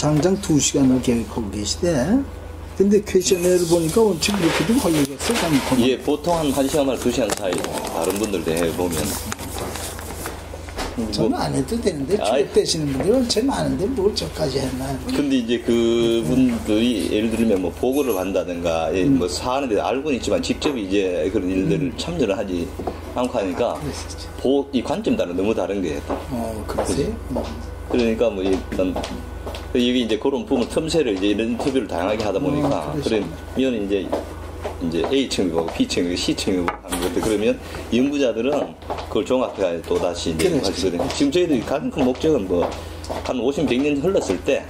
장장 2시간을 계획하고 계시대. 근데 퀘셔널을 보니까 원칙 그렇게도 걸리겠어, 장콩. 예, 보통 한 1시간만 2시간 사이 다른 분들도 해보면. 저는 안 해도 되는데 취업되시는 분들은 제일 많은데 뭘 저까지 했나. 근데 이제 그분들이 예를 들면 뭐 보고를 한다든가 뭐 사하는데 알고는 있지만 직접 이제 그런 일들을 참여를 하지 않고 하니까 이 관점 따라 너무 다른 게. 그러세요? 그러니까 뭐 일단 이게 이제 그런 부분 틈새를 이제 이런 인터뷰를 다양하게 하다 보니까 그러면 이제 A층이고 B층이고 C층이고 하는 것들 그러면 연구자들은 그걸 종합해야 또 다시 이제 하시거든요. 지금 저희들이 가장 큰 목적은 뭐 한 50, 100년 흘렀을 때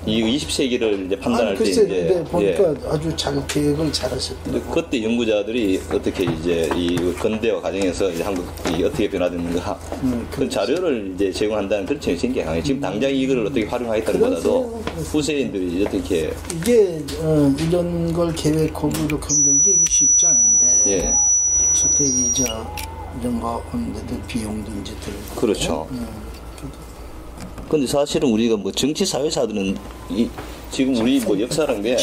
이 20세기를 이제 판단할 때 이제 보니까 아주 잘 계획을 잘 하셨더라고요. 그때 연구자들이 어떻게 이제 이 근대화 과정에서 이제 한국이 어떻게 변화됐는가 그 자료를 이제 제공한다는 그런 측면이 굉장히 강해요. 지금 당장 이거를 어떻게 활용하겠다는 것보다도 후세인들이 어떻게 이게 이런 걸 계획하고 이렇게 만드는 게 이게 쉽지 않은데 주택이 이런 거 하는데도 비용도 이제 들고 그렇죠. 근데 사실은 우리가 뭐 정치 사회사들은 지금 우리 뭐 역사라는 게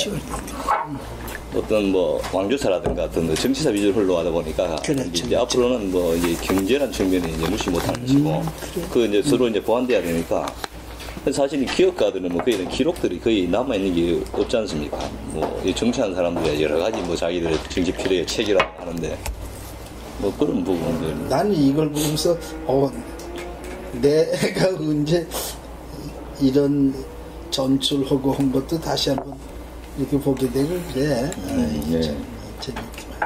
어떤 뭐 왕조사라든가 어떤 뭐 정치사 위주로 흘러가다 보니까 이제 앞으로는 뭐 이제 경제란 측면이 이제 무시 못하는 것이고 그 이제 서로 이제 보완돼야 되니까 사실 기업가들은 뭐 거의 기록들이 거의 남아 있는 게 없지 않습니까? 뭐 정치하는 사람들이 여러 가지 뭐 자기들의 정치 필요에 책이라고 하는데 뭐 그런 부분들. 나는 이걸 보면서 내가 언제 이런 전출하고 한 것도 다시 한번 이렇게 보게 되고 그래. 재밌지만.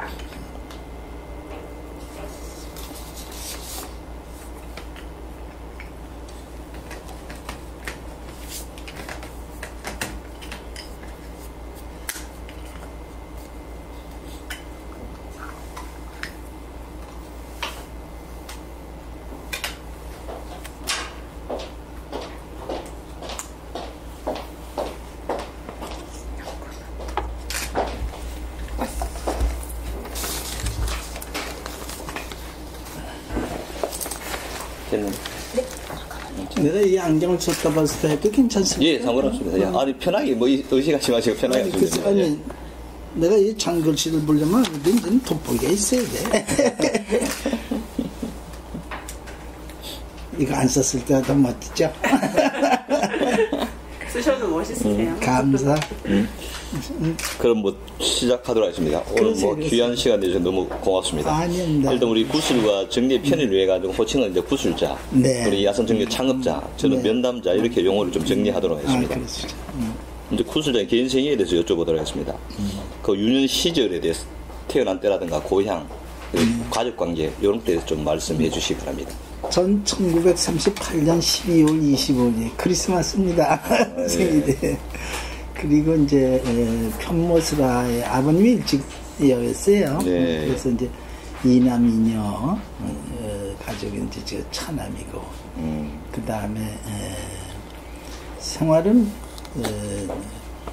내가 이 안경을 썼다 봤을 때도 괜찮습니까? 예, 상관없습니다. 아니 편하게 뭐 의식하지 마시고 편하게 하시면 아니 내가 이 장글씨를 보려면 어딘지는 돋보기가 있어야 돼. 이거 안 썼을 때가 더 멋지죠? 쓰셔도 멋있으세요. 감사. 그럼 뭐 시작하도록 하겠습니다. 오늘 뭐 귀한 시간 내주셔서 너무 고맙습니다. 아닙니다. 일단 우리 구술과 정리의 편의를 위해 가지고 호칭은 이제 구술자, 우리 야선정리 창업자, 저는 면담자 이렇게 용어를 좀 정리하도록 하겠습니다. 이제 구술자의 개인 생애에 대해서 여쭤보도록 하겠습니다. 그 유년 시절에 대해서 태어난 때라든가 고향, 가족 관계 이런 때에 대해서 좀 말씀해 주시기 바랍니다. 전 1938년 12월 25일 크리스마스입니다. 생일에. 그리고 이제 편모스라의 아버님이 일찍이었어요. 그래서 이제 이남 이녀 가족이 이제 저 차남이고 그 다음에 생활은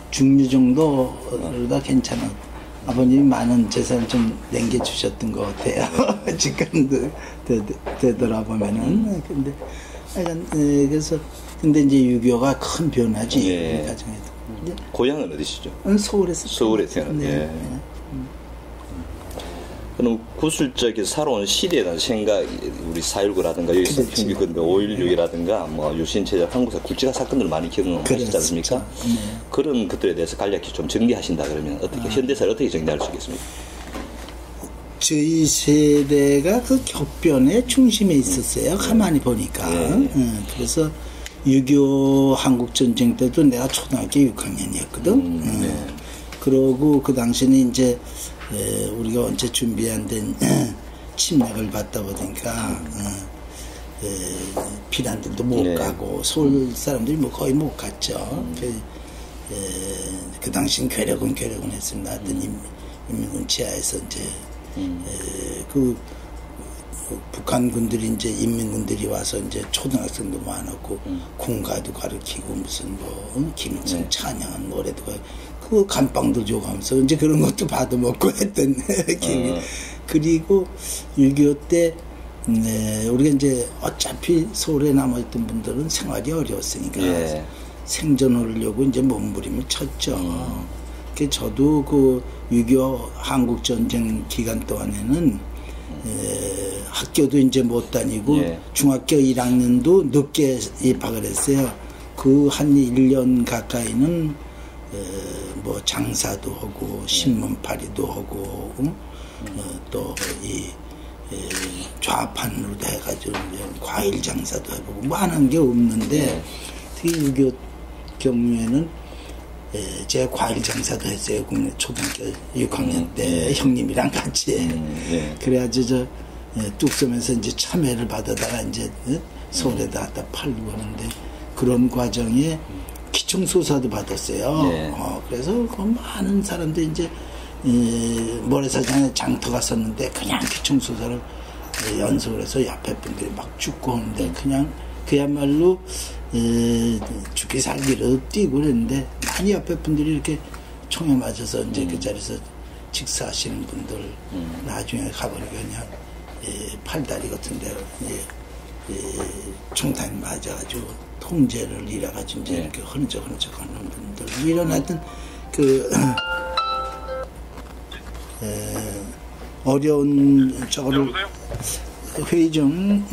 중류 정도가 괜찮은 아버님이 많은 재산을 좀 남겨주셨던 것 같아요. 지금도 되돌아보면은. 근데 그래서 근데 이제 6.25가 큰 변화지. 그 가정에도. 고향은 어디시죠? 서울에서. 서울에 태어났네. 그럼 구술자에서 살아온 시대에 대한 생각, 우리 4.19라든가 여기서 평균 5.16이라든가 뭐 유신체제 한국사 굴지가 사건들을 많이 경험하시지 않습니까? 그런 것들에 대해서 간략히 좀 정리하신다 그러면 어떻게 현대사를 어떻게 정리할 수 있겠습니까? 저희 세대가 그 격변의 중심에 있었어요. 가만히 보니까. 그래서 6.25 한국전쟁 때도 내가 초등학교 6학년이었거든. 그러고 그 당시는 이제 우리가 언제 준비 안 된 침략을 받다 보니까 피난들도 못 가고 서울 사람들이 뭐 거의 못 갔죠. 그 당시는 괴력은 했습니다. 하여튼 인민군 지하에서 이제 북한군들이 이제 인민군들이 와서 이제 초등학생도 많았고 군가도 가르치고 무슨 뭐 김일성 찬양한 노래도 그 감빵도 주고 하면서 이제 그런 것도 받아먹고 했던 기억이. 그리고 6.25 때 우리가 이제 어차피 서울에 남아있던 분들은 생활이 어려웠으니까 생존하려고 이제 몸부림을 쳤죠. 그 저도 그 6.25 한국 전쟁 기간 동안에는 학교도 이제 못 다니고 예. 중학교 1학년도 늦게 입학을 했어요. 그 한 1년 가까이는 뭐 장사도 하고 신문팔이도 하고 또 이 좌판으로도 해가지고 과일 장사도 해보고 뭐 하는 게 없는데 특히 6.25 경우에는 제가 과일 장사도 했어요. 국내 초등학교 6학년 때 형님이랑 같이. 그래가지고 저 뚝섬에서 이제 참외를 받아다가 이제 서울에다 갖다 팔고 하는데 그런 과정에 기총소사도 받았어요. 그래서 그 많은 사람들이 이제 모래사장에 장터가 섰는데 그냥 기총소사를 연습을 해서 옆에 분들이 막 죽고 오는데 그냥 그야말로 죽기 살기로 뛰고 그랬는데 많이 옆에 분들이 이렇게 총에 맞아서 이제 그 자리에서 직사하시는 분들 나중에 가보니까 그냥 팔다리 같은데 총탄이 맞아가지고 통제를 잃어가지고 이제 이렇게 흔적흔적 하는 분들 이런 하여튼 그 어려운 저거를 회의 중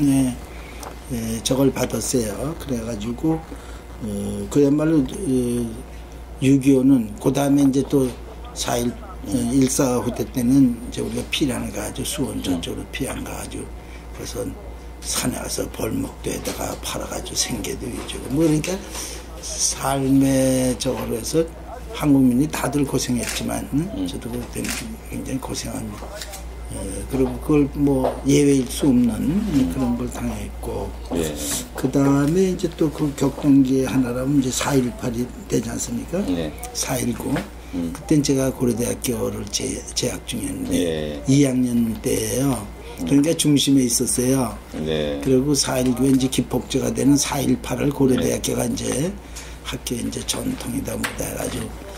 저걸 받았어요. 그래가지고 그야말로 6.25는 그 다음에 이제 또 4.1 1.4 때는 이제 우리가 피난을 가가지고 수원 저쪽으로 피난 가가지고 그래서 산에 가서 벌목도에다가 팔아가지고 생계도 위주고 뭐 그러니까 삶의 저거로 해서 한국민이 다들 고생했지만 저도 그때는 굉장히 고생한 그리고 그걸 뭐 예외일 수 없는 그런 걸 당했고 그 다음에 이제 또 그 격동기의 하나라면 이제 4.18이 되지 않습니까? 4.19 그땐 제가 고려대학교를 재학 중이었는데 2학년 때예요. 그러니까 중심에 있었어요. 그리고 4.19에 이제 기폭제가 되는 4.18을 고려대학교가 이제 학교에 이제 전통이다 뭐다 해가지고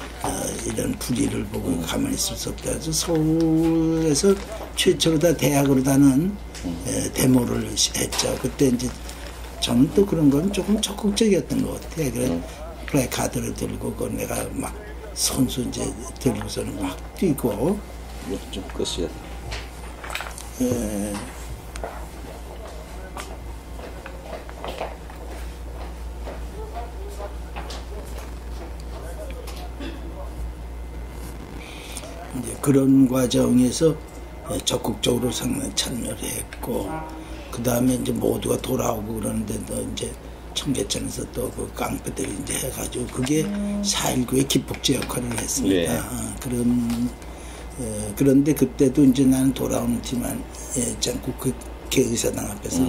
이런 불의를 보고 가만히 있을 수 없다 해서 서울에서 최초로 다 대학으로 다는 데모를 했죠. 그때 이제 저는 또 그런 건 조금 적극적이었던 것 같아요. 그래 플래카드를 들고 그 내가 막 손수 이제 들고서는 막 뛰고 좀 껐어요. 이제 그런 과정에서 적극적으로 상당히 참여를 했고 그 다음에 이제 모두가 돌아오고 그러는데도 이제 청계천에서 또 그 깡패들이 이제 해가지고 그게 4.19의 기폭제 역할을 했습니다. 그런데 그때도 이제 나는 돌아오는 팀한 국회의사당 앞에서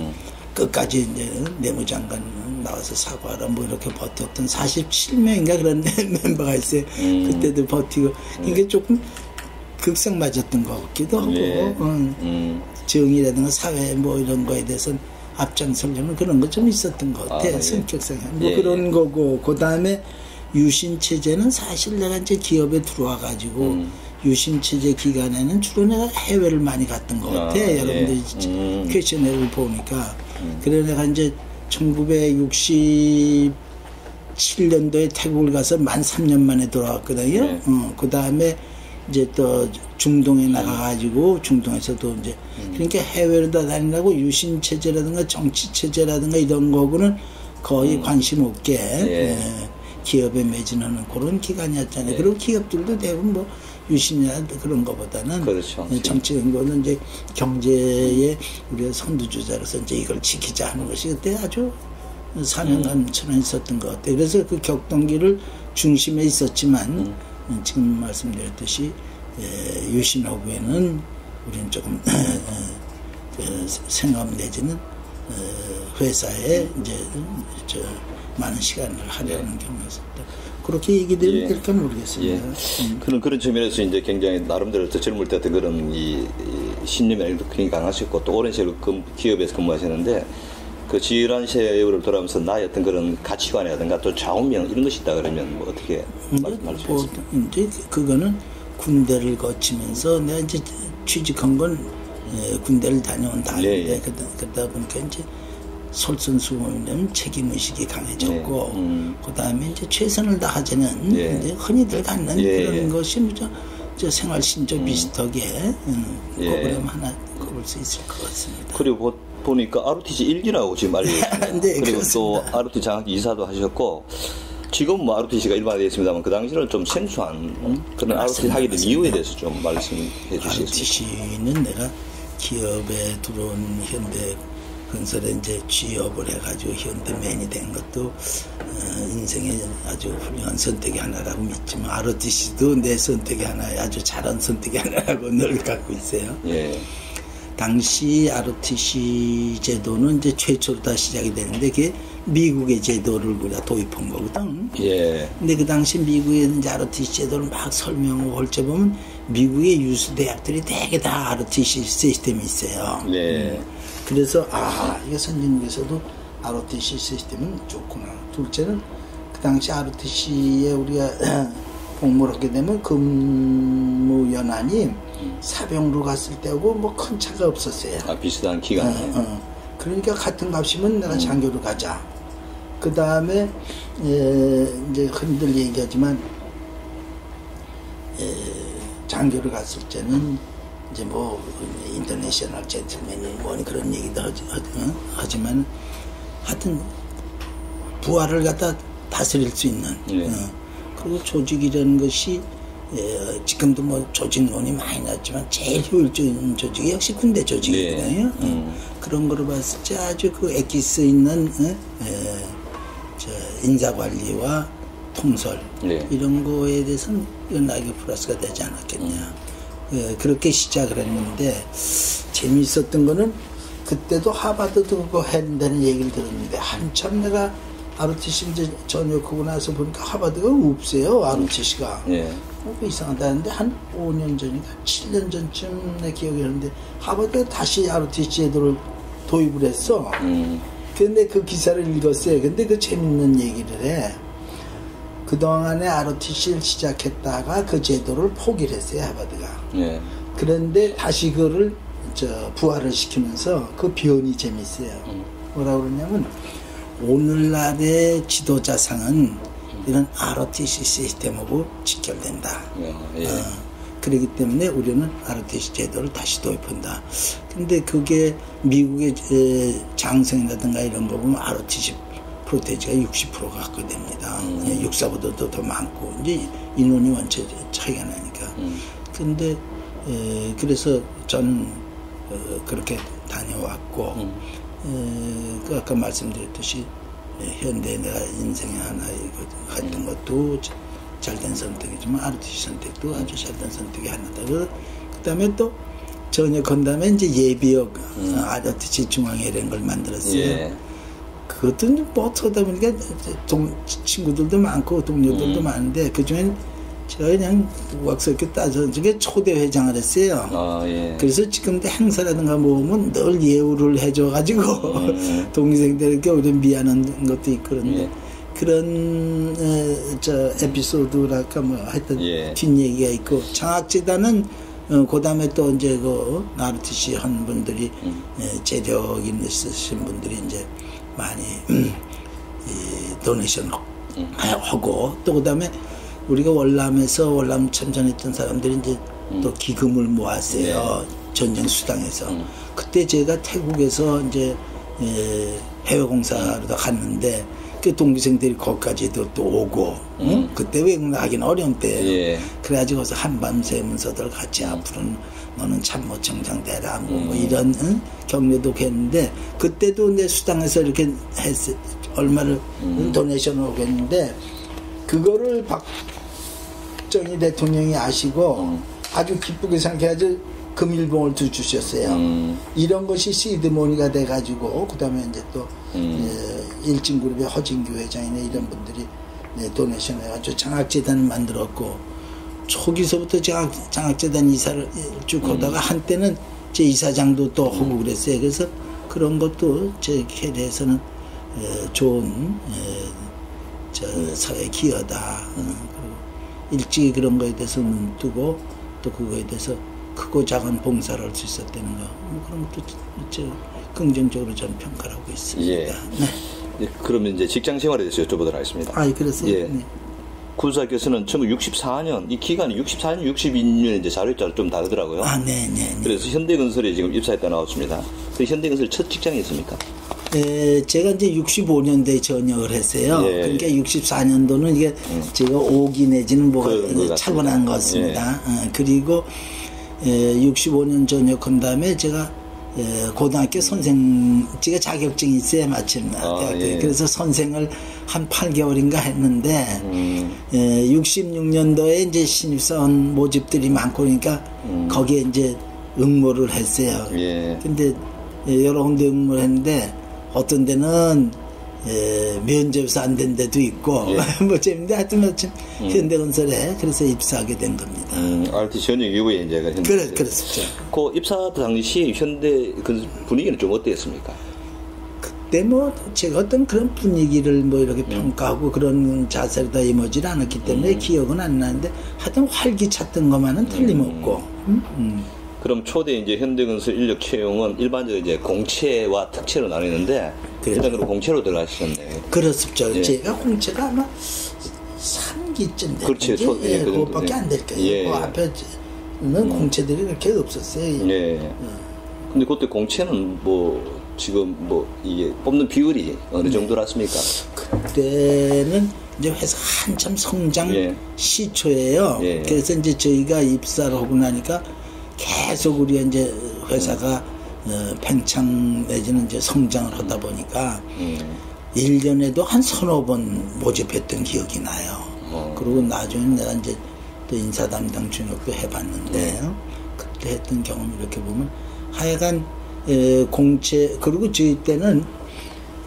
끝까지 이제 내무장관 나와서 사과하라 뭐 이렇게 버텼던 47명인가 그런 멤버가 있어요. 그때도 버티고 이게 조금 극성 맞았던 것 같기도 하고 정의라든가 사회 뭐 이런 거에 대해서는 앞장서려면 그런 거 좀 있었던 것 같아요. 성격상 뭐 그런 거고 그 다음에 유신체제는 사실 내가 이제 기업에 들어와 가지고 유신체제 기간에는 주로 내가 해외를 많이 갔던 것 같아요. 여러분들이 퀘셔널을 보니까 그래서 내가 이제 1967년도에 태국을 가서 만 3년 만에 돌아왔거든요. 그 다음에 이제 또 중동에 나가가지고 중동에서도 이제 그러니까 해외로 다 다니라고 유신체제라든가 정치체제라든가 이런 거고는 거의 관심 없게 기업에 매진하는 그런 기간이었잖아요. 그리고 기업들도 대부분 뭐 유신이나 그런 거보다는 정치적인 거는 이제 경제에 우리가 선두주자로서 이제 이걸 지키자 하는 것이 그때 아주 사명감처럼 있었던 것 같아요. 그래서 그 격동기를 중심에 있었지만 지금 말씀드렸듯이 유신 후에는 우리는 조금 생업 내지는 회사에 이제 많은 시간을 하려는 경우였습니다. 그렇게 얘기되면 될까 모르겠습니다. 그런 측면에서 이제 굉장히 나름대로 젊을 때 어떤 그런 이 신념이 굉장히 강하셨고 또 오랜 시간 기업에서 근무하셨는데 그 지난 세월을 돌아오면서 나의 어떤 그런 가치관이라든가 또 좌우명 이런 것이 있다 그러면 뭐 어떻게 말씀하시겠습니까? 이제 그거는 군대를 거치면서 내가 이제 취직한 건 군대를 다녀온 다음인데 그러다 보니까 이제 솔선수범이라면 책임의식이 강해졌고, 그 다음에 이제 최선을 다하자는 이제 흔히들 갖는 그런 것이 저 생활신조 비슷하게 프로그램 하나 꼽을 수 있을 것 같습니다. 그리고 보니까 ROTC 1기라고 지금 알려졌습니다. 네, 그리고 그렇습니다. 또 ROTC 장학기 이사도 하셨고, 지금 뭐 ROTC가 일반화되어 있습니다만, 그 당시는 좀 생소한 그런 ROTC 하게 된 이유에 대해서 좀 말씀해 주시겠습니까? ROTC는 내가 기업에 들어온 현대 건설에 이제 취업을 해가지고 현대맨이 된 것도 인생의 아주 훌륭한 선택이 하나라고 믿지만, ROTC도 내 선택이 하나에 아주 잘한 선택이 하나라고 늘 갖고 있어요. 예. 당시 ROTC 제도는 이제 최초로 다 시작이 되는데, 그게 미국의 제도를 우리가 도입한 거거든. 예. 근데 그 당시 미국의 이제 ROTC 제도를 막 설명하고 할 때 보면, 미국의 유수 대학들이 되게 다 ROTC 시스템이 있어요. 예. 그래서 이게 선진국에서도 ROTC 시스템은 좋구나. 둘째는 그 당시 ROTC에 우리가 복무를 하게 되면 근무 연한이 사병으로 갔을 때하고 뭐 큰 차가 없었어요. 비슷한 기간에. 그러니까 같은 값이면 내가 장교로 가자. 그 다음에 이제 흔히들 얘기하지만 장교를 갔을 때는 이제 뭐 인터내셔널 젠틀맨이 뭐니 그런 얘기도 하지만 하여튼 부하를 갖다 다스릴 수 있는 그리고 조직이라는 것이 지금도 뭐 조직론이 많이 났지만 제일 효율적인 조직이 역시 군대 조직이거든요. 그런 거로 봤을 때 아주 그 엑기스 있는 인사관리와 통솔 이런 거에 대해서는 나에게 플러스가 되지 않았겠냐. 그렇게 시작을 했는데 재미있었던 거는 그때도 하버드도 그거 한다는 얘기를 들었는데 한참 내가 ROTC 이제 전역하고 나서 보니까 하버드가 없어요. ROTC가. 이상하다는데 한 5년 전인가 7년 전쯤 내 기억이 나는데 하버드가 다시 ROTC 제도를 도입을 했어. 근데 그 기사를 읽었어요. 근데 그 재밌는 얘기를 해. 그동안에 ROTC를 시작했다가 그 제도를 포기를 했어요, 하버드가. 그런데 다시 그거를 부활을 시키면서 그 변이 재밌어요. 뭐라고 그러냐면 오늘날의 지도자상은 이런 ROTC 시스템하고 직결된다. 그렇기 때문에 우리는 ROTC 제도를 다시 도입한다. 근데 그게 미국의 장성이라든가 이런 거 보면 ROTC 프로테이지가 60%가 갖고 됩니다. 육사보다도 더 많고 이제 인원이 원체 차이가 나니까. 근데 그래서 저는 그렇게 다녀왔고 그 아까 말씀드렸듯이 현대 내가 인생의 하나 했던 것도 잘된 선택이지만 ROTC 선택도 아주 잘된 선택이 하나다. 그 다음에 또 전역한 다음에 이제 예비역 ROTC 중앙회 이런 걸 만들었어요. 그것도 뭐 어쩌다 보니까 친구들도 많고 동료들도 많은데 그중엔 제가 그냥 왁스럽게 따져 중에 초대 회장을 했어요. 그래서 지금도 행사라든가 모으면 늘 예우를 해줘가지고 동기생들에게 오히려 미안한 것도 있고 그런데 그런 에피소드랄까 뭐 하여튼 뒷얘기가 있고 장학재단은 그 다음에 또 이제 그 ROTC 한 분들이 재력 있으신 분들이 이제 많이 도네이션 하고 또 그 다음에 우리가 월남에서 월남 참전했던 사람들이 이제 또 기금을 모았어요. 전쟁 수당에서. 그때 제가 태국에서 이제 해외 공사로 갔는데 그 동기생들이 거기까지도 또 오고 그때 외국나가기는 어려운 때예요. 그래가지고 거기서 한밤새면서들 같이 앞으로는 너는 참모총장 되라 뭐 이런 격려도 했는데 그때도 내 수당에서 이렇게 했어 얼마를 도네이션을 오겠는데 그거를 박정희 대통령이 아시고 아주 기쁘게 생각해가지고 금일봉을 주셨어요. 이런 것이 시드모니가 돼가지고 그 다음에 이제 또 일진그룹의 허진규 회장이나 이런 분들이 도네이션 해가지고 장학재단을 만들었고 초기서부터 장학재단 이사를 쭉 하다가 한때는 제 이사장도 또 하고 그랬어요. 그래서 그런 것도 제 캐리어에서는 좋은 사회 기여다. 그리고 일찍이 그런 거에 대해서 눈 뜨고 또 그거에 대해서 크고 작은 봉사를 할 수 있었다는 거, 뭐 그런 것도 긍정적으로 저는 평가를 하고 있습니다. 예. 네. 그러면 이제 직장 생활에 대해서 여쭤보도록 하겠습니다. 그래서 예. 네. 군수사께서는 1964년, 이 기간이 64년, 62년 이제 자료자로 좀 다르더라고요. 네. 그래서 현대건설에 지금 입사했다 나왔습니다. 그 현대건설 첫 직장이었습니까? 제가 이제 65년도에 전역을 했어요. 예. 그러니까 64년도는 이게 제가 5기 내지는 뭐가 차분한 것 같습니다. 예. 그리고 65년 전역한 다음에 제가 고등학교 선생, 제가 자격증이 있어야 마침 대학교에. 예. 그래서 선생을 한 8개월인가 했는데 66년도에 이제 신입사원 모집들이 많고 그러니까 거기에 이제 응모를 했어요. 예. 근데 여러 군데 응모를 했는데 어떤 데는 면접에서 안 된 데도 있고 예. 뭐 재밌는데 하여튼 마침 현대건설에 그래서 입사하게 된 겁니다. RT 전역 이후에 이제 그렇습니다. 그 입사 당시 현대 그 분위기는 좀 어땠습니까? 그때 뭐 제가 어떤 그런 분위기를 뭐 이렇게 평가하고 그런 자세를 다 임하지 않았기 때문에 기억은 안 나는데 하여튼 활기찼던 것만은 틀림없고. 그럼 초대 이제 현대건설 인력 채용은 일반적으로 이제 공채와 특채로 나뉘는데 일단 그럼 공채로 들어가셨네요. 그렇습니다. 예. 제가 공채가 아마 3기쯤 그렇죠. 됐는지 그것밖에 안 될 거예요. 예. 그 앞에는 공채들이 그렇게 없었어요. 예. 근데 그때 공채는 뭐 지금 뭐 이게 뽑는 비율이 어느 정도랐습니까? 그때는 이제 회사 한참 성장 시초예요. 예. 그래서 이제 저희가 입사를 하고 나니까 계속 우리 이제 회사가 팽창 내지는 이제 성장을 하다 보니까 1년에도 한 서너 번 모집했던 기억이 나요. 그리고 나중에 내가 이제 또 인사 담당 준역도 해봤는데 그때 했던 경험 이렇게 보면 하여간 공채 그리고 저희 때는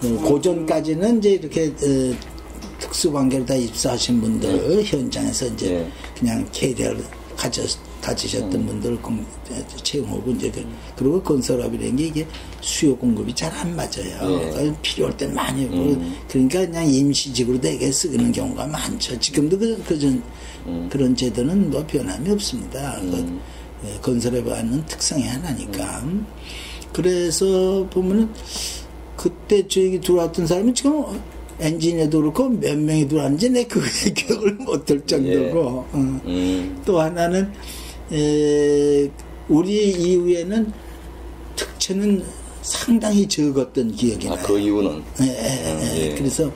고전까지는 이제 이렇게 특수관계로 다 입사하신 분들 현장에서 이제 그냥 캐리어를 가지셨던 분들을 채용하고 이제 그리고 건설업이라는 게 이게 수요 공급이 잘 안 맞아요. 필요할 때 많이 오고 그러니까 그냥 임시직으로 되게 쓰는 경우가 많죠. 지금도 그런 제도는 뭐 변함이 없습니다. 건설업에 갖는 특성이 하나니까. 그래서 보면은 그때 저기 들어왔던 사람이 지금 엔지니어도 그렇고 몇 명이 들어왔는지 내 그 기억을 못할 정도고. 또 하나는 우리 이후에는 특채는 상당히 적었던 기억이 나요. 그 이유는? 그래서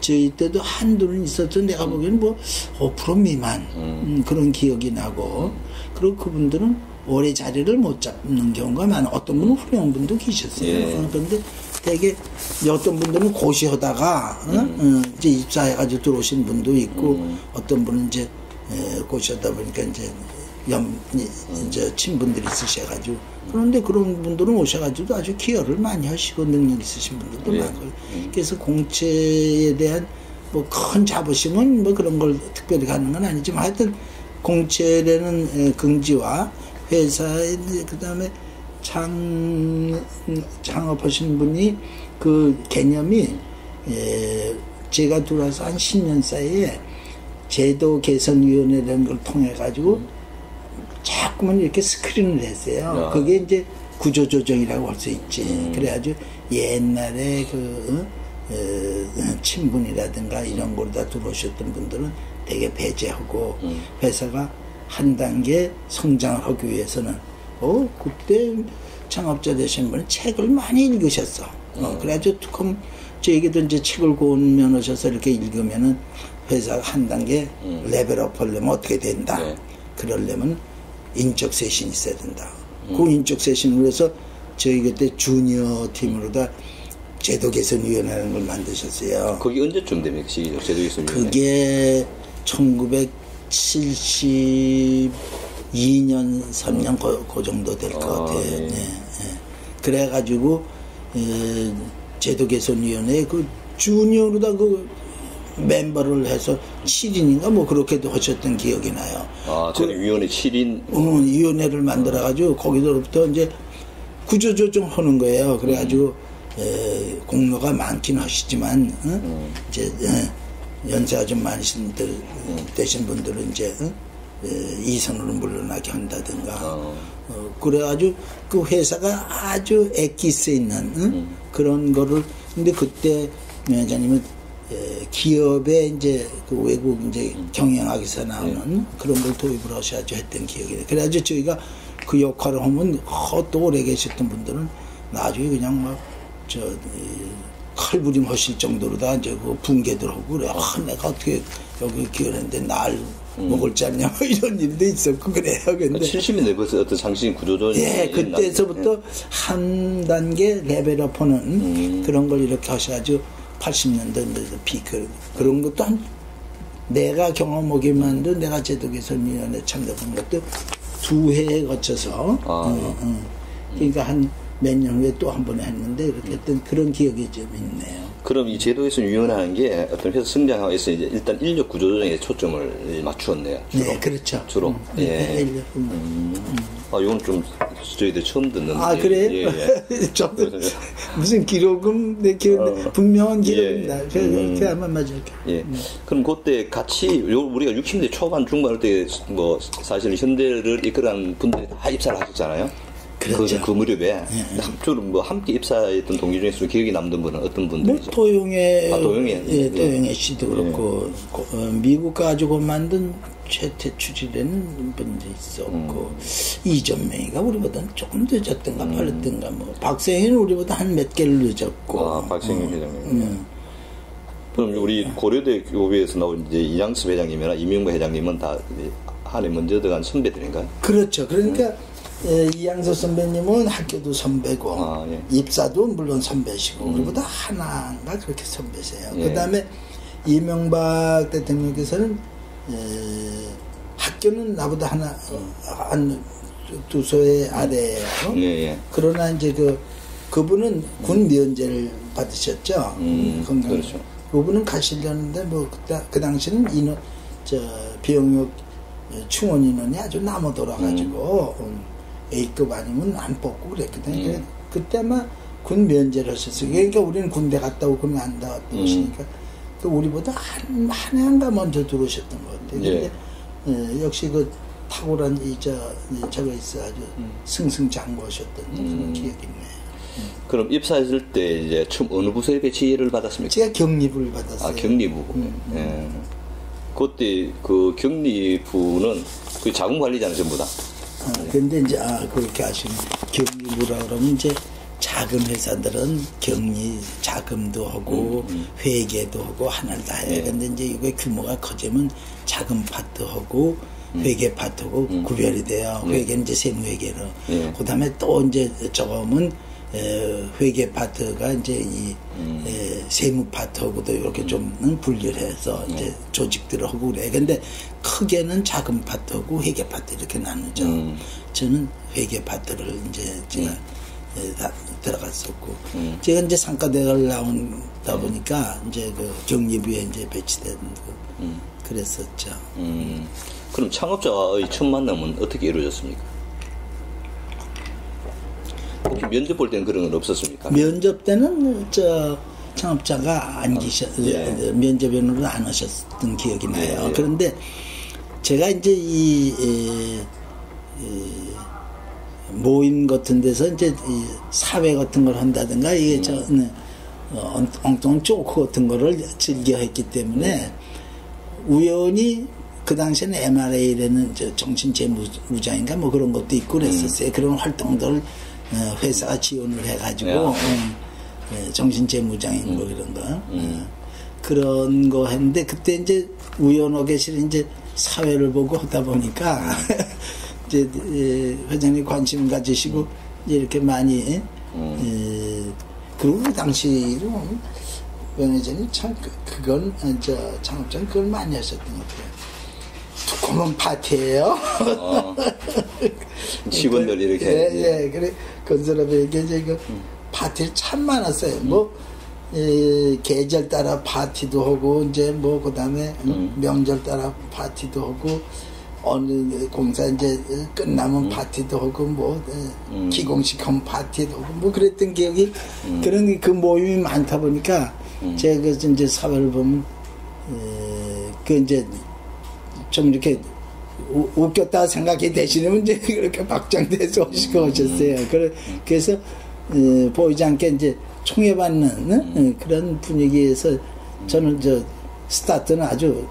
저희 때도 한두는 있었던 내가 보기에는 뭐 5% 미만 그런 기억이 나고 그리고 그분들은 오래 자리를 못 잡는 경우가 많아. 어떤 분은 훌륭한 분도 계셨어요. 그런데 되게 어떤 분들은 고시하다가 이제 입사해가지고 들어오신 분도 있고 어떤 분은 이제 고시하다 보니까 이제 친분들이 있으셔가지고 그런데 그런 분들은 오셔가지고 아주 기여를 많이 하시고 능력 있으신 분들도 많고 그래서 공채에 대한 뭐 큰 자부심은 뭐 그런 걸 특별히 갖는 건 아니지만 하여튼 공채라는 긍지와 회사에 그 다음에 창업하신 분이 그 개념이 제가 들어와서 한 10년 사이에 제도 개선위원회라는 걸 통해 가지고 자꾸만 이렇게 스크린을 했어요. 그게 이제 구조조정이라고 할 수 있지. 그래가지고 옛날에 친분이라든가 이런 걸 다 들어오셨던 분들은 되게 배제하고 회사가 한 단계 성장을 하기 위해서는 그때 창업자 되신 분은 책을 많이 읽으셨어. 그래가지고 뚜껑 저에게도 이제 책을 고면 오셔서 이렇게 읽으면은 회사가 한 단계 레벨업 하려면 어떻게 된다. 그러려면 인적 쇄신이 있어야 된다. 그 인적 쇄신을 위해서 저희 그때 주니어 팀으로 다 제도 개선위원회라는 걸 만드셨어요. 그게 언제쯤 됩니까? 제도 개선위원회? 그게 1972년, 3년 그 정도 될 것 같아요. 그래가지고 제도 개선위원회 그 주니어로다 그 멤버를 해서 7인인가 뭐 그렇게도 하셨던 기억이 나요. 그 위원회 7인? 위원회를 만들어가지고 거기서부터 이제 구조조정 하는 거예요. 그래가지고 공로가 많긴 하시지만 이제 연세가 좀 많으신 분들 되신 분들은 이제 이선으로 물러나게 한다든가 그래가지고 그 회사가 아주 엑기스 있는 그런 거를 근데 그때 회장님은 기업에 이제 그 외국 이제 경영학에서 나오는 그런 걸 도입을 하셔야죠 했던 기억이 돼. 그래가지고 저희가 그 역할을 하면 또 오래 계셨던 분들은 나중에 그냥 막 칼부림 하실 정도로 다 이제 그 붕괴들 하고 그래. 내가 어떻게 여기 기어는데 날 먹을 줄 아냐 이런 일도 있었고 그래요. 근데 70년대 벌써 어떤 장신 구조조정이 예, 그때서부터 한 단계 레벨업하는 그런 걸 이렇게 하셔가지고 80년대 피크 그런 것도 한 내가 경험하기만도 내가 제도개선위원회 참석한 것도 2회에 거쳐서 그러니까 한 몇 년 후에 또 한 번 했는데 이렇게 했던 그런 기억이 좀 있네요. 그럼 이 제도개선 위원회라는 게 어떤 회사 성장하고 해서 이제 일단 인력 구조조정에 초점을 맞추었네요. 주로. 네, 그렇죠. 주로. 예. 이건 좀 저희들 처음 듣는데. 아, 그래요? 예. 저도 무슨 기록은 내 기록 분명한 기록입니다. 그게 아마 맞을 거예요. 예. 그럼 그때 같이 우리가 60년대 초반 중반 때 뭐 사실 현대를 이끌어간 분들이 다 입사를 하셨잖아요. 그렇죠. 그 무렵에 주로 뭐 함께 입사했던 동기 중에서 기억에 남는 분은 어떤 분들이죠? 도용의 도용의 도용의 씨도 그렇고 미국 가지고 만든 최태출이라는 분도 있었고 이전명이가 우리보다는 조금 늦었던가 빨랐던가 뭐 박생희는 우리보다 한 몇 개를 늦었고. 박생희 회장님. 그럼 우리 고려대 교배에서 나온 이제 이양섭 회장님이나 이명박 회장님은 다 한해 먼저 들어간 선배들인가요? 그렇죠. 그러니까. 이양섭 선배님은 학교도 선배고 입사도 물론 선배시고 우리보다 하나가 그렇게 선배세요. 예. 그 다음에 이명박 대통령께서는 학교는 나보다 하나 한 두 소의 아래예요. 그러나 이제 그분은 군 면제를 받으셨죠. 그렇죠. 그분은 가시려는데 뭐 그 당시는 비용역 충원 인원이 아주 남아 돌아가지고. A급 아니면 안 뽑고 그랬거든요. 그때 아마 군 면제를 하셨어요. 그러니까 우리는 군대 갔다 오고 군대 안 갔다 오시니까 우리보다 한 해인가 먼저 들어오셨던 것 같아요. 근데 역시 그 탁월한 저거 있어 아주 승승장구하셨던 그런 기억이 있네요. 그럼 입사했을 때 이제 처음 어느 부서에 배치를 받았습니까? 제가 경리부를 받았어요. 경리부. 예. 그때 그 경리부는 그 자금관리자는 전부 다. 근데 이제 그렇게 하시면 경리부라 그러면 이제 작은 회사들은 격리 자금도 하고 회계도 하고 하나를 다 해요. 근데 이제 이거 규모가 커지면 자금 파트하고 회계 파트하고 구별이 돼요. 회계는 이제 세무회계로. 그다음에 또 이제 저거면 회계 파트가 이제 이 세무 파트하고도 이렇게 좀 분리를 해서 이제 조직들을 하고 그래. 근데 크게는 자금 파트하고 회계 파트 이렇게 나누죠. 저는 회계 파트를 이제 제가 다 들어갔었고, 제가 이제 상가대를 나온다 보니까 이제 그 경리부에 이제 배치된 그랬었죠. 그럼 창업자와의 첫 만남은 어떻게 이루어졌습니까? 혹시 면접 볼 때는 그런 건 없었습니까? 면접 때는 창업자가 안 면접위원으로 안 하셨던 기억이 나요. 그런데 제가 이제 이 모임 같은 데서 이제 이 사회 같은 걸 한다든가 이게 엉뚱한 쪼크 같은 거를 즐겨 했기 때문에 우연히 그 당시에는 MRA라는 정신재무장인가 뭐 그런 것도 있고 그랬었어요. 그런 활동들을 회사가 지원을 해가지고 정신재무장인 뭐 이런 거 그런 거 했는데 그때 이제 우연하게 실은 이제 사회를 보고 하다 보니까 이제 회장님 관심 가지시고 이제 이렇게 많이 그리고 그 당시로 명 회장님 참 그건 창업자는 그걸 많이 하셨던 것 같아요. 두꺼운 파티예요. 직원들 이렇게. 그래 건설업에 이제 그 파티를 참 많았어요. 뭐 계절 따라 파티도 하고 이제 뭐 그다음에 명절 따라 파티도 하고 어느 공사 이제 끝나면 파티도 하고 뭐 기공식하면 파티도 하고 뭐 그랬던 기억이 그런 그 모임이 많다 보니까 제가 그 이제 사회를 보면 그 이제 좀 이렇게 웃겼다 생각이 되시면 이제 그렇게 박장대소 오시고 오셨어요. 그래서 보이지 않게 이제 총애받는 그런 분위기에서 저는 스타트는 아주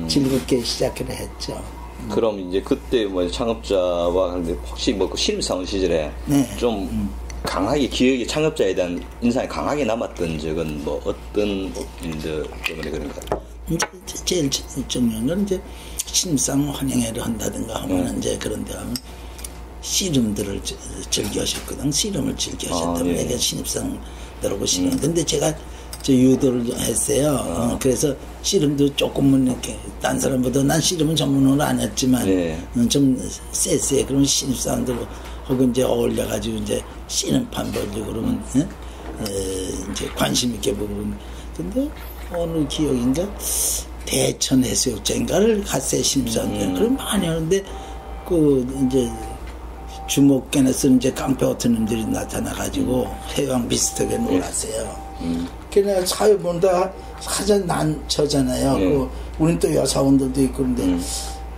즐겁게 시작을 했죠. 그럼 이제 그때 뭐 창업자와 하는데 혹시 뭐 그 신입사원 시절에 네. 좀 강하게 기억에 창업자에 대한 인상이 강하게 남았던 적은 뭐 어떤 일들 때문에 그런가요? 이제 제일 중요한 건 이제 신입사원 환영회를 한다든가 하면 이제 그런 데 가면 씨름들을 즐겨하셨거든. 씨름을 즐겨하셨다면 예. 내가 신입사원들하고 씨름. 근데 제가 유도를 했어요. 그래서 씨름도 조금은 이렇게 딴 사람보다 난 씨름은 전문으로 안 했지만 좀 쎄쎄 그런 신입사원들 하고 이제 어울려가지고 이제 씨름판 벌리고 그러면 이제 관심 있게 보고 그러면 근데 어느 기억인가 대천 해수욕장인가를 갔어요. 신입사원들. 그럼 많이 하는데 그 이제 주목견에 쓰는 이제 깡패 같은 놈들이 나타나가지고 해왕 비슷하게 놀았어요. 그냥 사회 본다 사전 난처잖아요. 그 우린 또 여사원들도 있고 그런데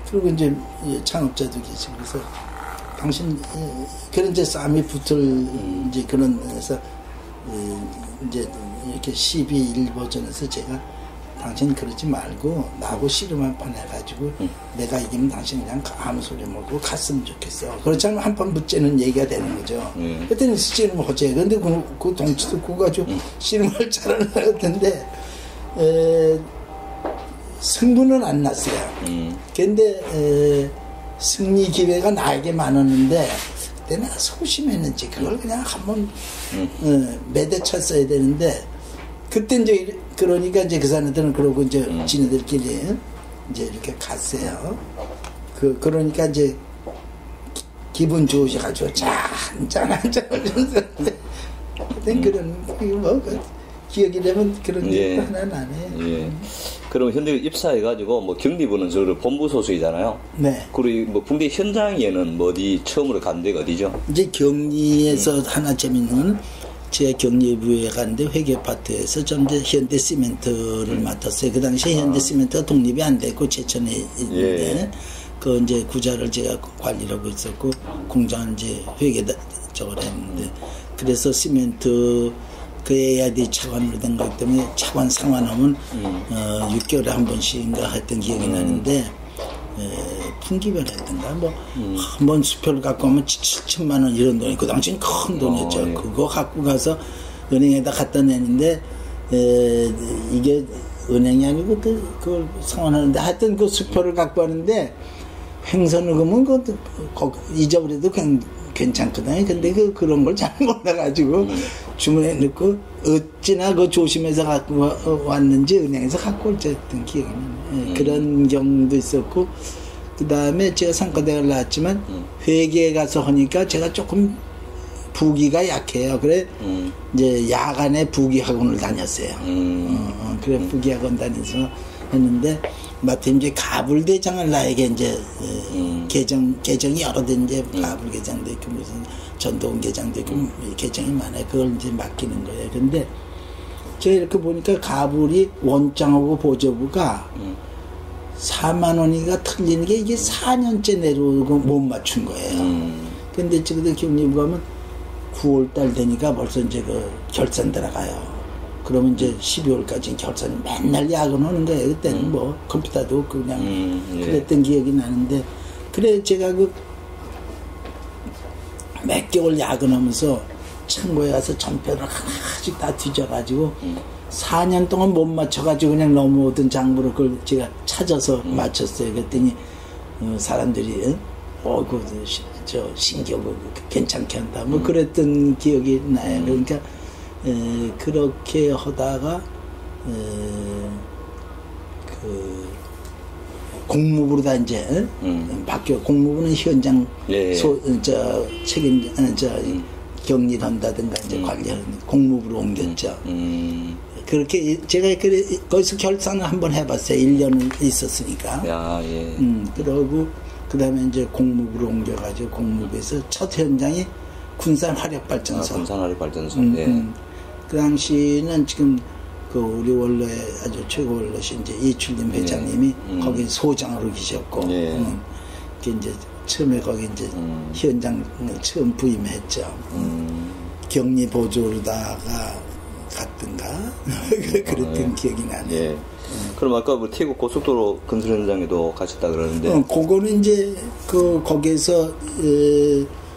그리고 이제 창업자도 계시고 그래서 당신 그런 이제 싸움이 붙을 이제 그런 데서 이제 이렇게 12.1버전에서 제가 당신 그러지 말고 나하고 씨름 한 판 해가지고 내가 이기면 당신 그냥 아무 소리 말고 갔으면 좋겠어. 그렇지 않으면 한 판 붙자는 얘기가 되는 거죠. 그때는 씨름 허재. 근데 그 동치도 구가지고 씨름할 줄 알았을 텐데 승부는 안 났어요. 근데 승리 기회가 나에게 많았는데 그때 내가 소심했는지 그걸 그냥 한번 매대쳤어야 되는데 그때 이제 그러니까 이제 그 사람들은 그러고 이제 지네들끼리 이제 이렇게 갔어요. 그러니까 이제 기분 좋으셔가지고 한잔 하면서 그런 뭐 기억이 되면 그런 게 하나 나네. 예. 그럼 현대 입사해가지고 뭐 경리부는 저를 본부 소속이잖아요. 네. 그리고 뭐 군대 현장에는 뭐 어디 처음으로 간 데가 어디죠? 이제 경리에서 하나 재밌는 건 제가 경리부에 갔는데 회계파트에서 좀 이제 현대시멘트를 맡았어요. 그 당시에 현대시멘트가 독립이 안 됐고 제천에 있는데 그 이제 구자를 제가 관리를 하고 있었고 공장은 이제 회계 저걸 했는데 그래서 시멘트 그 AID 차관으로 된 거기 때문에 차관 상환하면 6개월에 한 번씩인가 했던 기억이 나는데 풍기별 했던가 뭐 한 번 수표를 갖고 오면 7천만 원 이런 돈이 그 당시엔 큰 돈이었죠. 그거 갖고 가서 은행에다 갖다 내는데 이게 은행이 아니고 그걸 상환하는데 하여튼 그 수표를 갖고 왔는데 횡선흑음은 잊어버려도 괜찮거든요. 근데 그런 걸 잘 몰라가지고 주문해 넣고 어찌나 그 조심해서 갖고 왔는지 은행에서 갖고 올랬던 기억이 나요. 그런 경우도 있었고 그 다음에 제가 상과대학을 나왔지만 회계에 가서 하니까 제가 조금 부기가 약해요. 그래 이제 야간에 부기 학원을 다녔어요. 그래 부기 학원 다니면서 했는데 마침 이제 가불대장을 나에게 이제 계정이 여러 대 이제 가불계장도 있고 무슨 전동계장도 있고 계정이 많아요. 그걸 이제 맡기는 거예요. 근데 제가 이렇게 보니까 가불이 원장하고 보조부가 4만 원이가 틀리는 게 이게 4년째 내려오고 못 맞춘 거예요. 근데 지금 경리부 가면 9월달 되니까 벌써 이제 그 결산 들어가요. 그러면 이제 12월까지 결산이 맨날 야근하는 거예요. 그때는 뭐 컴퓨터도 없고 그냥 그랬던 기억이 나는데 그래 제가 그 몇 개월 야근하면서 창고에 가서 전표를 하나씩 다 뒤져가지고 4년 동안 못 맞춰가지고 그냥 넘어오던 장부를 그걸 제가 찾아서 맞췄어요. 그랬더니 사람들이 저 신기하고 괜찮게 한다 뭐 그랬던 기억이 나요. 그러니까 그렇게 하다가 그 공무부로 다 이제 바뀌어. 공무부는 현장 책임 격리를 한다든가 이제 관리하는 공무부로 옮겼죠. 그렇게 제가 거기서 결산을 한번 해봤어요. 1년은 있었으니까. 야, 예. 그러고 그 다음에 이제 공무부로 옮겨가지고 공무부에서 첫 현장이 군산 화력발전소. 군산 화력발전소. 그 당시는 지금 그 우리 원로의 아주 최고 원로신 이제 이출림 회장님이 거기 소장으로 계셨고, 그 이제 처음에 거기 이제 현장 처음 부임했죠. 격리 보조로다가 갔던가 그랬던 기억이 나네요. 예. 그럼 아까 뭐 태국 고속도로 건설 현장에도 가셨다 그러는데, 그거는 이제 그 거기에서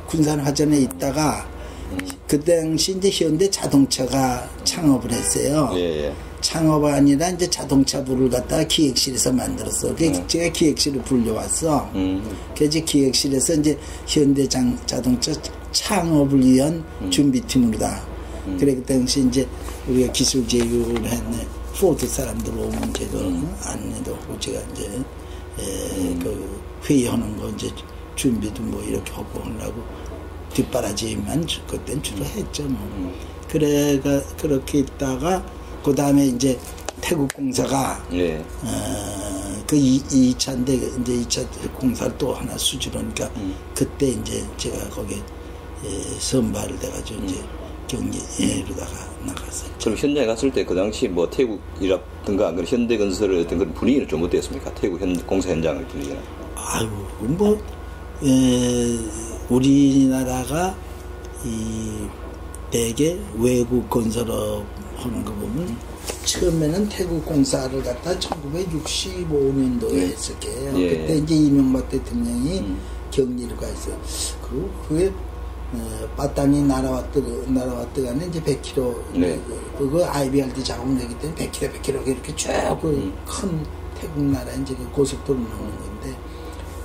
군산 화전에 있다가 그 당시 이제 현대 자동차가 창업을 했어요. 예. 창업이 아니라 이제 자동차부를 갖다가 기획실에서 만들었어. 제가 기획실을 불려왔어. 그래서 기획실에서 이제 현대 자동차 창업을 위한 준비팀으로다. 그래 그 당시 이제 우리가 기술 제휴를 했네. 포드 사람들 오면 제가 안내도 하고 제가 이제 그 회의하는 거 이제 준비도 뭐 이렇게 하고 하려고 뒷바라지만 그땐 주로 했죠. 뭐. 그래가 그렇게 있다가 그 다음에 이제 태국 공사가 그 2차인데 이제 2차 공사를 또 하나 수주하니까 그때 이제 제가 거기에 선발을 돼가지고 이제 격리로다가 나갔었죠. 그럼 현장에 갔을 때 그 당시 뭐 태국이라든가 그런 현대건설의 어떤 그런 분위기는 좀 어땠습니까? 태국 공사 현장의 분위기는? 아유 뭐 우리나라가 이 대개 외국 건설업 하는 거 보면 처음에는 태국 공사를 갖다 1965년도에 했을 거예요. 그때 이제 이명박 대통령이 격리를 가 있어요. 그리고 그게 바탕이 날아왔더가는 이제 100km 그거 IBRD 작업 내기 때문에 100km 이렇게 쭉 큰 태국 나라 이제 그 고속도로 나오는 건데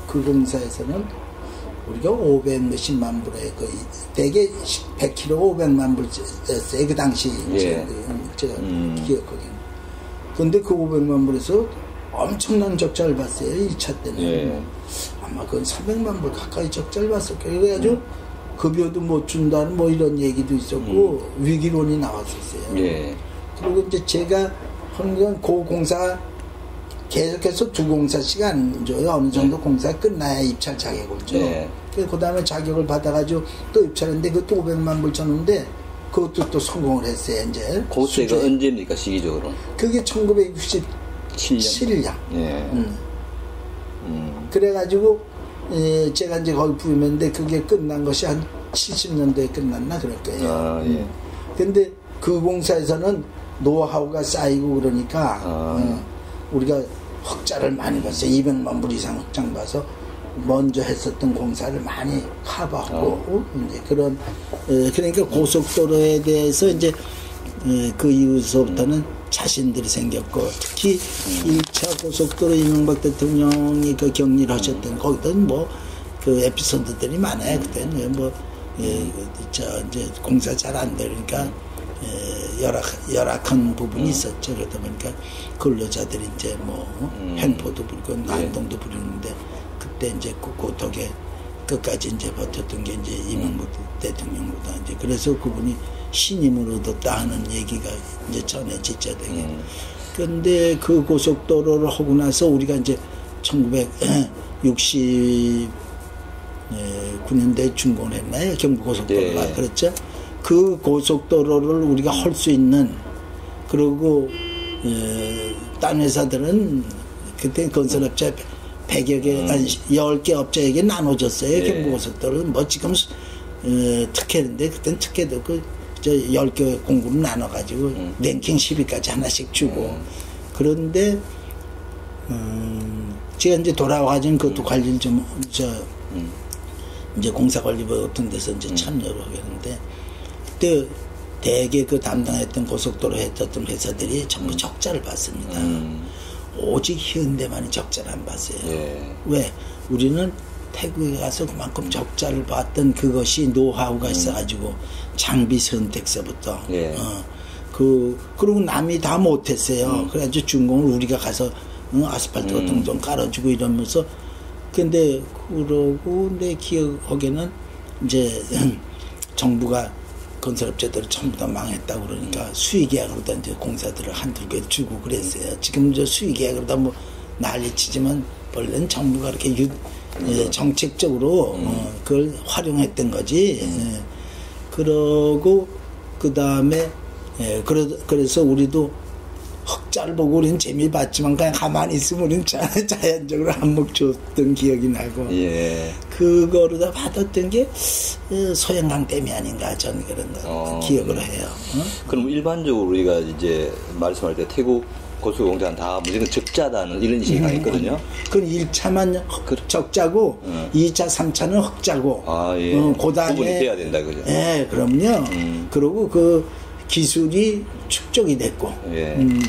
그 공사에서는 우리가 500 몇십만 불에 거의 대개 100km 500만 불였어요. 그 당시 제가 기억하기에는. 근데 그 500만 불에서 엄청난 적자를 봤어요. 2차 때는. 아마 그건 300만 불 가까이 적자를 봤을 거예요. 그래가지고 급여도 못 준다는 뭐 이런 얘기도 있었고 위기론이 나왔었어요. 그리고 이제 제가 한 건 그 공사 계속해서 두 공사씩 안 줘요. 어느 정도 공사 끝나야 입찰 자격을 줘. 그 다음에 자격을 받아가지고 또 입찰했는데 그것도 500만 불 줬는데 그것도 또 성공을 했어요. 이제. 그때가 언제입니까 시기적으로? 그게 1967년. 그래가지고 제가 이제 거기 부임했는데 그게 끝난 것이 한 70년대에 끝났나 그럴 거예요. 근데 그 공사에서는 노하우가 쌓이고 그러니까 우리가 흑자를 많이 봤어요. 200만 불 이상 흑장 봐서 먼저 했었던 공사를 많이 커버하고 이제 그런 그러니까 고속도로에 대해서 이제 그 이후서부터는 자신들이 생겼고 특히 1차 고속도로 이명박 대통령이 그 격리를 하셨던 거기는 뭐 그 에피소드들이 많아요. 그때는 뭐 이제 공사 잘 안 되니까 열악한 부분이 있었죠. 그러다 보니까 근로자들이 이제 뭐 횡포도 부리고 난동도 부리는데 그때 이제 그 덕에 끝까지 이제 버텼던 게 이제 이명박 대통령보다 이제 그래서 그분이 신임을 얻었다 하는 얘기가 이제 전해지죠. 되게. 근데 그 고속도로를 하고 나서 우리가 이제 1969년대에 준공했나요? 경부고속도로가. 그렇죠? 그 고속도로를 우리가 할 수 있는 그리고 딴 회사들은 그때 건설업체 100여 개, 한 10개 업체에게 나눠줬어요. 경부고속도로는 뭐 지금 특혜인데 그땐 특혜도 그 10개 공구를 나눠가지고 랭킹 10위까지 하나씩 주고 그런데 제가 이제 돌아와가지고 그것도 관리를 좀 이제 공사관리부 같은 데서 이제 참여를 하겠는데 그때 대개 그 담당했던 고속도로 했던 회사들이 전부 적자를 봤습니다. 오직 현대만이 적자를 안 봤어요. 왜? 우리는 태국에 가서 그만큼 적자를 봤던 그것이 노하우가 있어가지고 장비 선택서부터 그리고 남이 다 못했어요. 그래가지고 준공을 우리가 가서 아스팔트 같은 거 좀 깔아주고 이러면서 근데 그러고 내 기억하기에는 이제 정부가 건설업체들을 전부 다 망했다고 그러니까 수의계약으로다 이제 공사들을 한두 개 주고 그랬어요. 지금 저 수의계약으로다 뭐 난리치지만 원래는 정부가 이렇게 정책적으로 그걸 활용했던 거지. 그러고 그 다음에 그래서 우리도 흑자를 보고 우리는 재미 봤지만 그냥 가만히 있으면 우리는 자연적으로 한몫 줬던 기억이 나고 예. 그거로 다 받았던 게 소양강 댐이 아닌가 저는 그런 거 기억을 해요. 그럼 일반적으로 우리가 이제 말씀할 때 태국 고수공장 다 무조건 적자다는 이런 인식이 강했거든요. 그건 1차만 적자고 2차, 3차는 흑자고 예. 그다음에 구분이 돼야 된다 그죠? 예, 그럼요. 그리고 그 기술이 축적이 됐고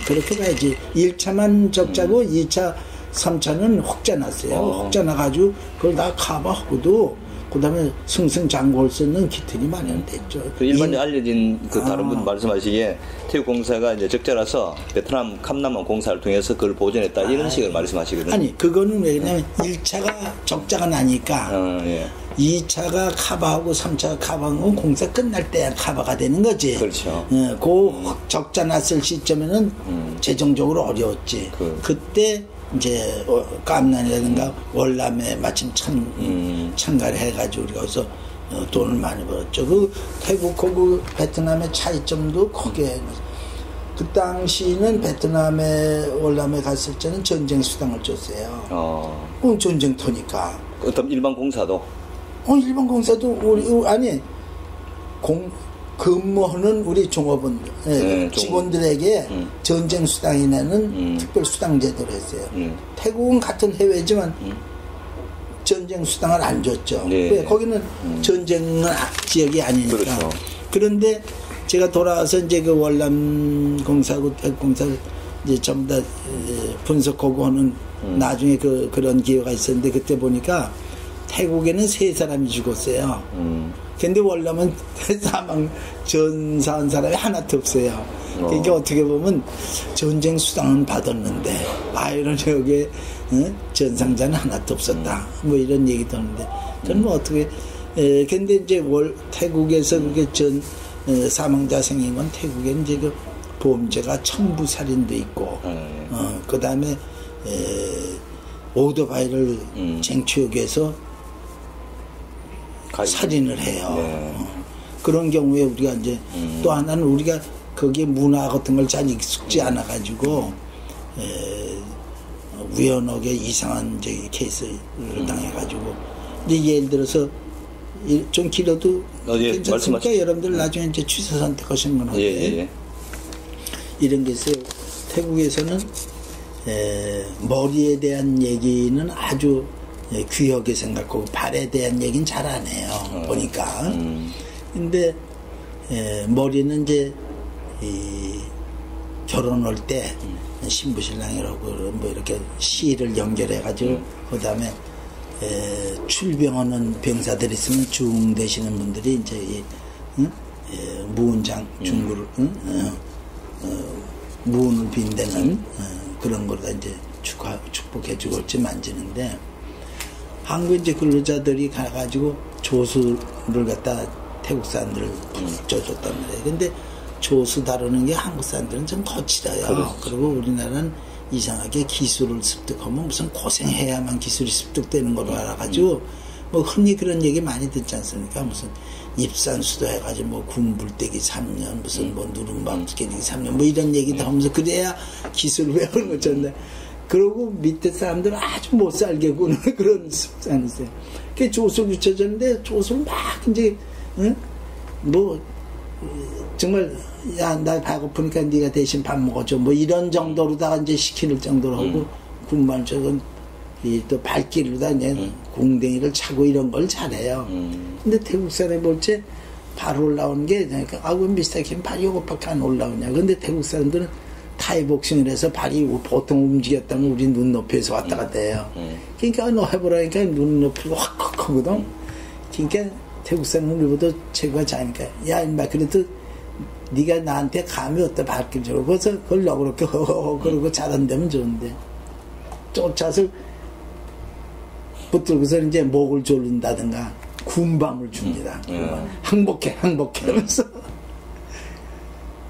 그렇게 봐야지. 1차만 적자고 2차, 3차는 흑자 났어요. 흑자 나가지고 그걸 다 커버하고도 그 다음에 승승장구할 수 있는 기틀이 마련됐죠. 그 일반적으로 알려진 그 다른 분 말씀하시기에 태국공사가 이제 적자라서 베트남 캄나만 공사를 통해서 그걸 보존했다 이런 식을 말씀하시거든요. 아니 그거는 왜냐면 1차가 적자가 나니까 예. 2차가 커버하고 3차가 커버하고 공사 끝날 때야 커버가 되는 거지. 그렇죠. 그 적자 났을 시점에는 재정적으로 어려웠지. 그때 이제 깜난이라든가 월남에 마침 참가를 해가지고 우리가 거기서 돈을 많이 벌었죠. 그 태국하고 베트남의 차이점도 크게. 그 당시는 베트남에 월남에 갔을 때는 전쟁 수당을 줬어요. 전쟁터니까. 어떤 일반 공사도? 일반 공사도 우리 아니 근무하는 우리 종업원 직원들에게 전쟁 수당이 내는 특별 수당 제도를 했어요. 태국은 같은 해외지만 전쟁 수당을 안 줬죠. 왜? 거기는 전쟁 지역이 아니니까. 그렇죠. 그런데 제가 돌아와서 이제 그 월남 공사하고 태국 공사를 이제 전부 다 분석하고 하는 나중에 그런 기회가 있었는데 그때 보니까 태국에는 3사람이 죽었어요. 근데 월남은 전사한 사람이 하나도 없어요. 그러니까 어떻게 보면 전쟁 수당은 받았는데 이런 여기에 전상자는 하나도 없었다. 뭐 이런 얘기도 하는데 저는 뭐 어떻게 근데 이제 태국에서 그게 사망자 생긴 건 태국에는 이제 그 범죄가 청부살인도 있고 그 다음에 오토바이를 쟁취하기 위해서 살인을 해요. 그런 경우에 우리가 이제 또 하나는 우리가 거기에 문화 같은 걸 잘 익숙지 않아 가지고 우연하게 이상한 이제 케이스를 당해 가지고 이제 예를 들어서 좀 길어도 괜찮습니까? 여러분들 나중에 이제 취사 선택하시는 건 어때요? 이런 게 있어요. 태국에서는 머리에 대한 얘기는 아주 귀하게 생각하고 발에 대한 얘기는 잘 안 해요. 보니까. 근데 머리는 이제 결혼할 때 신부신랑이라고 뭐 이렇게 시를 연결해 가지고 그다음에 출병하는 병사들 있으면 중 되시는 분들이 이제 무은장 중구를 무은을 빈대는 그런 거다 이제 축복해주고 어찌 만지는데 한국 이제 근로자들이 가가지고 조수를 갖다 태국 사람들을 붙여줬단 말이에요. 근데 조수 다루는 게 한국 사람들은 좀 거칠어요. 그렇죠. 그리고 우리나라는 이상하게 기술을 습득하면 무슨 고생해야만 기술이 습득되는 걸로 알아가지고 뭐 흔히 그런 얘기 많이 듣지 않습니까? 무슨 입산수도 해가지고 뭐 군불대기 3년 무슨 뭐 누룽밥 깨기 3년 뭐 이런 얘기도 하면서 그래야 기술을 배우는 거잖아요. 그러고 밑에 사람들은 아주 못 살게 구는 그런 습관이 있어요. 그 조수 붙여줬는데 조수를 막 이제 뭐 정말 야 나 배고프니까 네가 대신 밥 먹어줘 뭐 이런 정도로다가 이제 시키는 정도로 하고 군말 저건 또 발길로다 이제 공댕이를 차고 이런 걸 잘해요. 근데 태국 사람이 볼 때 발 올라오는 게 그러니까 왜 미스터 김 발이 요것밖에 안 올라오냐. 근데 태국 사람들은 타이복싱을 해서 발이 보통 움직였다면 우리 눈높이에서 왔다 갔다 해요. 그러니까 너 해보라니까 눈높이가 확 하거든. 그러니까 태국 사람은 우리보다 체구가 작으니까 야 인마 그래도 네가 나한테 감이 어디다 발길 줘. 그래서 그걸 너그럽게 그러고 잘한다면 좋은데 쫓아서 붙들고서 이제 목을 조른다든가 군밤을 줍니다. 항복해 하면서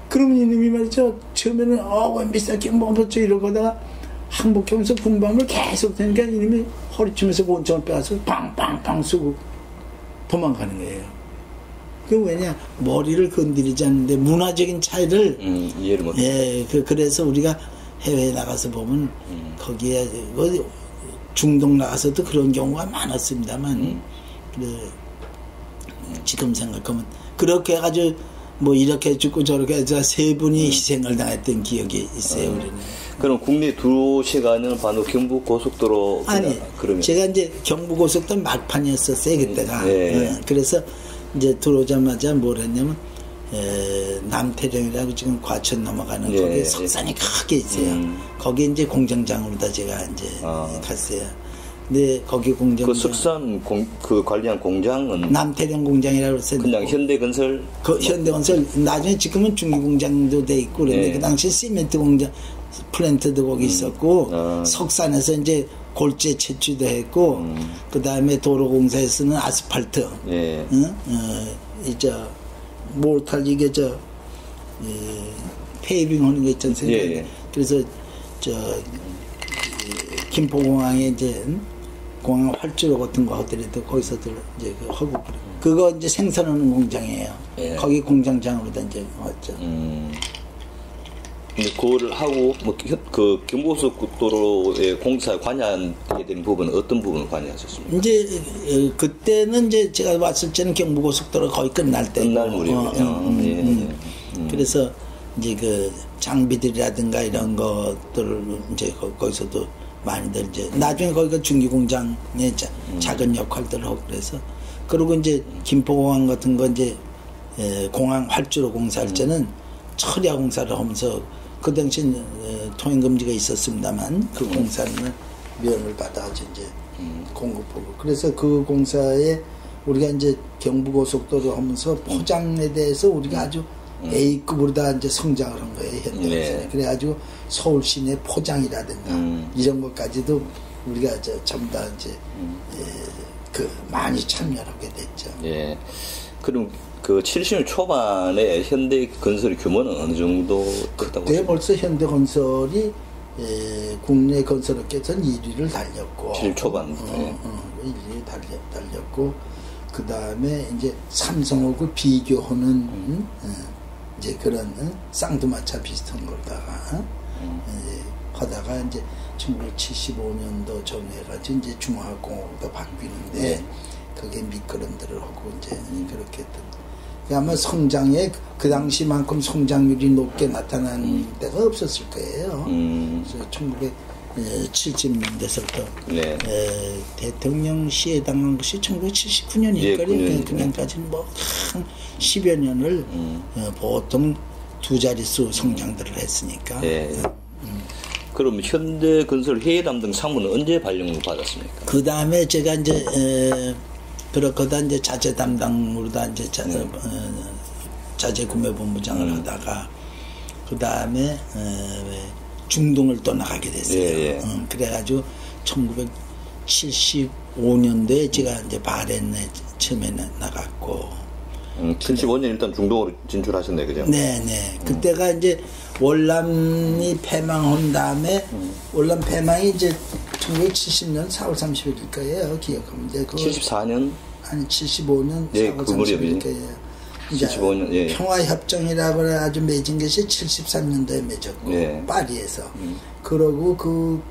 그러면 이놈이 말이죠. 처음에는 왜 비싸게 먹었죠 이러고다가 항복하면서 군밤을 계속 되니까 이놈이 허리치면서 권총을 빼앗아서 빵빵빵 쏘고 도망가는 거예요. 그 왜냐 머리를 건드리지 않는데 문화적인 차이를 이해를 못. 예, 그래서 우리가 해외에 나가서 보면 거기에 뭐 중동 나가서도 그런 경우가 많았습니다만 지금 생각하면 그렇게 해가지고 뭐 이렇게 죽고 저렇게 해서 세 분이 희생을 당했던 기억이 있어요. 우리는. 그럼 국내 들어오시가는 바로 경북 고속도로 아니 그러면 제가 이제 경북 고속도로 막판이었었어요 그때가. 그래서 이제 들어오자마자 뭘 했냐면 남태령이라고 지금 과천 넘어가는 거기 석산이 크게 있어요. 거기 이제 공장장으로다 제가 이제 갔어요. 근데 거기 공장 그 석산 그 관리한 공장은 남태령 공장이라고 했어요. 그냥 현대건설 그 현대건설 나중에 지금은 중기공장도 돼 있고 그런데 그 당시 시멘트 공장 플랜트도 거기 있었고 석산에서 이제 골재 채취도 했고 그 다음에 도로공사에 쓰는 아스팔트 이제 몰탈 이게 페이빙 하는 거 있지 않습니까? 그래서 김포공항에 이제 공항 활주로 같은 거 하더라도 거기서도 이제 하고 그거 이제 생산하는 공장이에요. 거기 공장장으로도 이제 왔죠. 근데 그거를 하고 뭐 그 경부고속도로의 공사에 관여하게 된 부분은 어떤 부분을 관여하셨습니까? 이제 그때는 이제 제가 왔을 때는 경부고속도로 거의 끝날 때고 끝날 무렵이죠. 그래서 이제 그 장비들이라든가 이런 것들을 이제 거기서도 많이들 이제 나중에 거기가 중기공장의 작은 역할들을 하고 그래서 그리고 이제 김포공항 같은 거 이제 공항 활주로 공사할 때는 철야 공사를 하면서 그 당시 통행금지가 있었습니다만 그 공사는 면을 받아가지고 이제 공급하고 그래서 그 공사에 우리가 이제 경부고속도로 하면서 포장에 대해서 우리가 아주 A급으로 다 이제 성장을 한 거예요 현대에서. 그래가지고 서울 시내 포장이라든가 이런 것까지도 우리가 전부 다 이제 그 많이 참여를 하게 됐죠. 예. 그럼 그 70년 초반에 현대건설의 규모는 어느 정도 됐다고? 그때 벌써 현대건설이 국내 건설업계에서는 1위를 달렸고 70 초반. 1위를 달렸고 그 다음에 이제 삼성하고 비교하는 이제 그런 쌍두마차 비슷한 걸다가 하다가 이제 1975년도 전후해가지고 이제 중화공업으로 바뀌는데 그게 미끄럼들을 하고 이제 그렇게 했던. 아마 성장에 그 당시만큼 성장률이 높게 나타난 데가 없었을 거예요. 그래서 1970년대서부터 대통령 시에 당한 것이 1979년일 거예요. 그년까지는 뭐 한 10여 년을 보통 두 자릿수 성장들을 했으니까. 그럼 현대건설 회계 담당 상무는 언제 발령을 받았습니까? 그 다음에 제가 이제 그렇거다 이제 자재 담당으로다 이제 자재 구매 본부장을 하다가 그 다음에 중동을 또 나가게 됐어요. 그래가지고 1975년도에 제가 이제 바렌에 처음에 나갔고. 75년 일단 중동으로 진출하셨네, 그죠? 네네. 그때가 이제 월남이 패망한 다음에 월남 패망이 이제 1970년 4월 30일일 거예요. 기억하면 돼. 74년? 아니 75년 4월 그 30일일 거예요. 75년, 평화협정이라고 아주 맺은 것이 73년도에 맺었고 파리에서. 그러고 그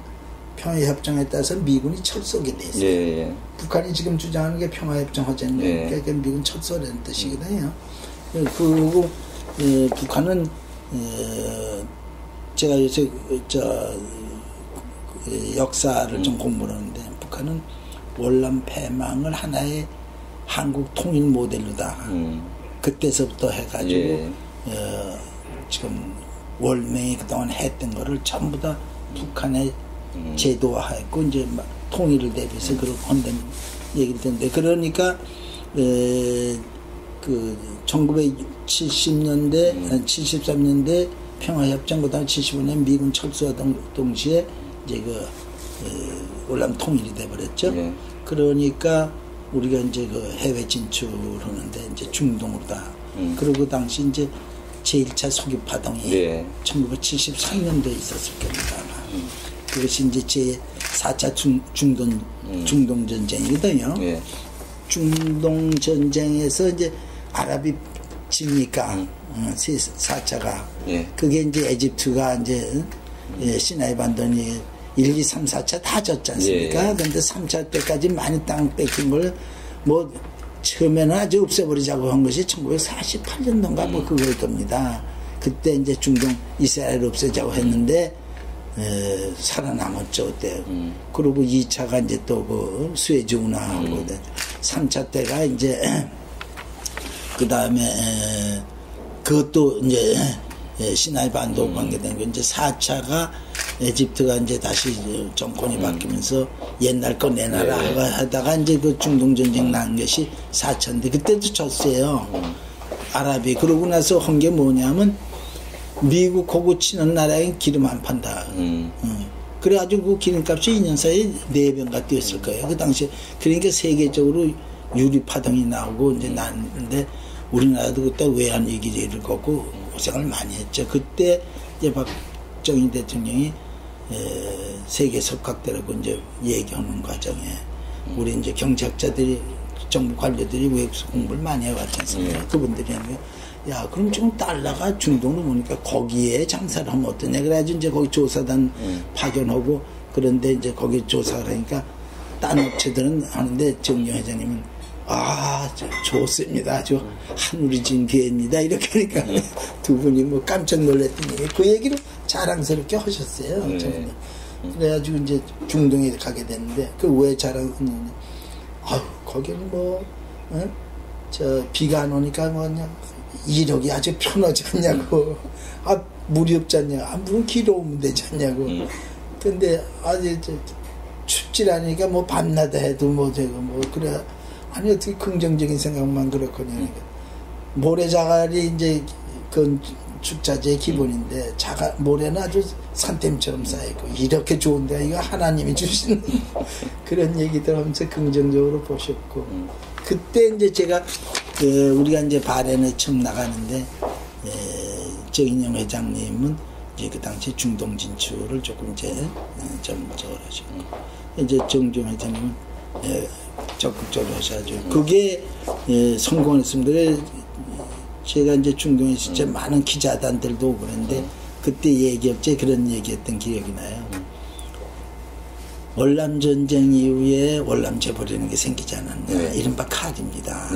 평화협정에 따라서 미군이 철수하게 돼 있어요. 북한이 지금 주장하는 게 평화협정 하자는 그러니까 미군 철수라는 뜻이거든요. 그리고 북한은 제가 요새 역사를 좀 공부를 하는데 북한은 월남 패망을 하나의 한국 통일 모델로다. 그때서부터 해가지고 지금 월맹이 그동안 했던 거를 전부 다 북한의 제도화했고 이제 막 통일을 대비해서 그렇게 한다는 얘기를 듣는데 그러니까 그 1970년대 73년대 평화협정보다 75년 미군 철수하던 동시에 이제 그 월남 통일이 돼버렸죠. 그러니까 우리가 이제 그 해외 진출하는데 이제 중동으로 다. 그리고 당시 이제 제1차 석유 파동이 1973년도에 있었을 겁니다. 그것이 이제 제4차 중동 전쟁이거든요. 중동 전쟁에서 이제 아랍이 집니까? 4차가. 예. 그게 이제 에집트가 이제 시나이 반도니 1, 2, 3, 4차 다 졌지 않습니까? 예. 근데 3차 때까지 많이 땅 뺏긴 걸 뭐 처음에는 아주 없애버리자고 한 것이 1948년도인가 뭐 그거일 겁니다. 그때 이제 중동 이스라엘 없애자고 했는데 살아남았죠 그때. 그리고 2차가 이제 또 그 수에즈 운하하고 3차 때가 이제 그 다음에 그것도 이제 시나이 반도 관계된 거 이제 4차가 에집트가 이제 다시 정권이 바뀌면서 옛날 거 내놔라 하다가 이제 그 중동 전쟁 난 것이 4차인데 그때도 졌어요. 아랍이. 그러고 나서 한 게 뭐냐면 미국하고 치는 나라에 기름 안 판다. 그래가지고 그 기름값이 2년 사이에 4배가 뛰었을 거예요. 그 당시에. 그러니까 세계적으로 유리 파동이 나오고 이제 났는데 우리나라도 그때 외환 위기를 겪고 고생을 많이 했죠. 그때 이제 박정희 대통령이 세계 석학대라고 이제 얘기하는 과정에 우리 이제 경제학자들이 정부 관료들이 외국에서 공부를 많이 해왔지 않습니까? 그분들이 하면 야, 그럼 지금 달러가 중동으로 보니까 거기에 장사를 하면 어떠냐. 그래가지고 이제 거기 조사단 파견하고 그런데 이제 거기 조사를 하니까 딴 업체들은 하는데 정용 회장님은 좋습니다. 아주 하늘이 진 기회입니다. 이렇게 하니까 두 분이 뭐 깜짝 놀랐더니 그 얘기를 자랑스럽게 하셨어요. 그래가지고 이제 중동에 가게 됐는데 그 왜 자랑했냐면 거기는 뭐 비가 안 오니까 뭐냐 이력이 아주 편하지 않냐고 물이 없지 않냐 물은 길어 오면 되지 않냐고 근데 아주 춥질 않으니까 뭐 밤낮 해도 뭐 되고 뭐 그래 아니 어떻게 긍정적인 생각만 그렇거든요. 모래자갈이 이제 그 축자재의 기본인데 모래는 아주 산댐처럼 쌓이고 이렇게 좋은데 이거 하나님이 주신 그런 얘기들 하면서 긍정적으로 보셨고 그때 이제 제가 우리가 이제 발엔에 처음 나가는데 정인영 회장님은 이제 그 당시 중동 진출을 조금 이제 좀 하셨고 이제 정종 회장님은 적극적으로 하셔야죠. 그게 성공했습니다. 제가 이제 중동에 진짜 많은 기자단들도 오고 그랬는데 그때 얘기했지 그런 얘기했던 기억이 나요. 월남전쟁 이후에 월남재벌이라는 게 생기지 않았나. 이른바 칼입니다.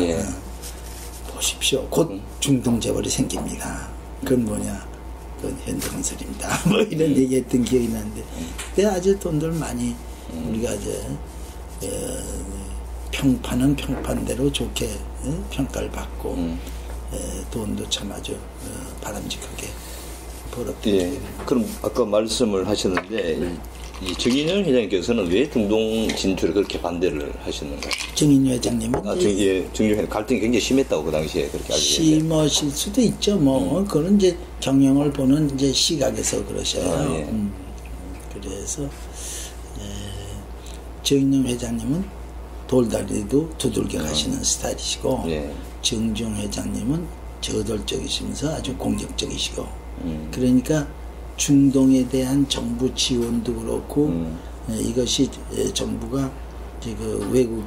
보십시오. 곧 중동재벌이 생깁니다. 그건 뭐냐. 그건 현대건설입니다. 뭐 이런 얘기했던 기억이 나는데 그때 아주 돈들 많이 우리가 이제 평판은 평판대로 좋게 평가를 받고 돈도 참 아주 바람직하게 벌었던 그럼 아까 말씀을 하셨는데 이 정인영 회장님께서는 왜 중동 진출을 그렇게 반대를 하셨는가요? 정인영 회장님은 정인영 회장 갈등이 굉장히 심했다고 그 당시에 그렇게 알고 계세요. 심하실 수도 있죠. 뭐 그건 이제 경영을 보는 이제 시각에서 그러셔요. 그래서 정인영 회장님은 돌다리도 두들겨 가시는 스타일이시고 정종 회장님은 저돌적이시면서 아주 공격적이시고 그러니까 중동에 대한 정부 지원도 그렇고 이것이 정부가 그 외국